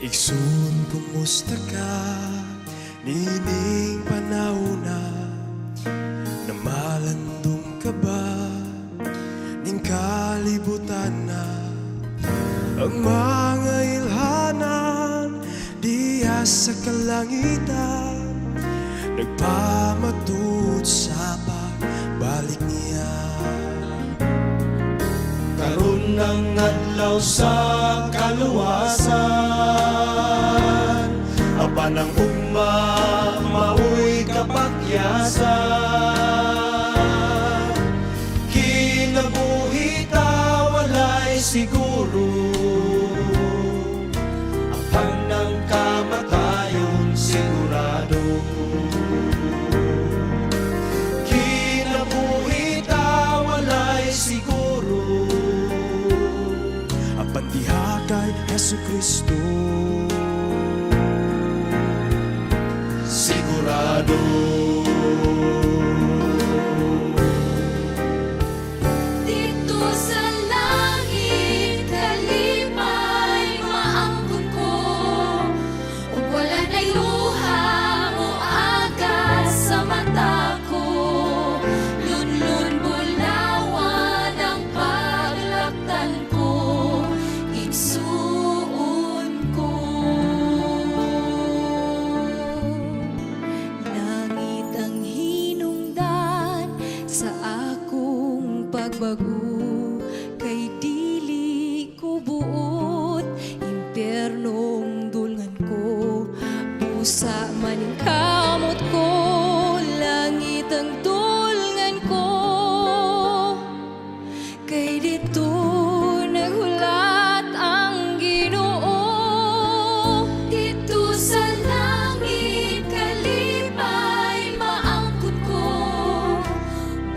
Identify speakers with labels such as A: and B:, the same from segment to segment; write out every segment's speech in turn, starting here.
A: Igsoon, kumusta ka? Nining panahona, namalandong ka ba? Ning kalibutan na ang mga ilhanan diya sa kalangitan, nagpamatud sa pagbalik niya.
B: Karon ng adlaw sa kaluwasan, apan ang ugma maoy kapakyasan. Kinabuhi ta walay siguro, apan ang kamatayon sigurado. Kinabuhi ta walay siguro,
A: Apan diha kay Jesucristo
B: sigurado.
C: Dito sa langit kalipay maangkon ko, ug wala na'y luha mo agad sa mata ko. Lunlun bulawan ang paglaktan ko, igsuon ko. Langit ang hinungdan sa akong pagbago, kay dili ko buot impyernong dulngan ko. Pusa man ang kamot ko, langit ang dulngan ko, kay dito naghulat ang Ginoo. Dito sa langit kalipay maangkon ko,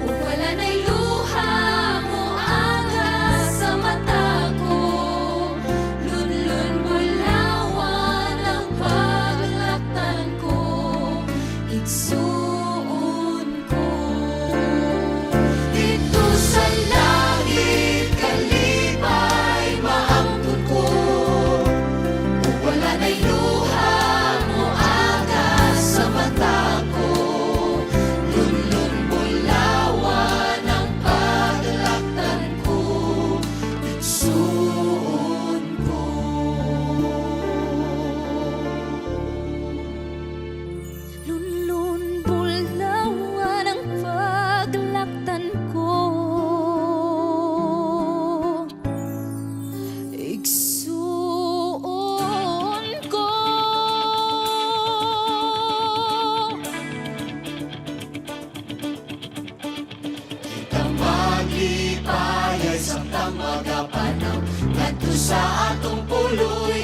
C: ug wala na'y luha mo aga sa mata ko. Lunlun bulawan ang paglaktan ko, igsuon ko. Dito sa langit kalipay maangkon ko, ug wala na'y luha mo aga sa mata ko. Lunlun bulawan ang paglaktan ko, igsuon ko. Lunlun bulawan ang paglaktan ko, igsuon ko.
B: Kita maglipay ay samtang magapanaw, ngadto sa atong puloy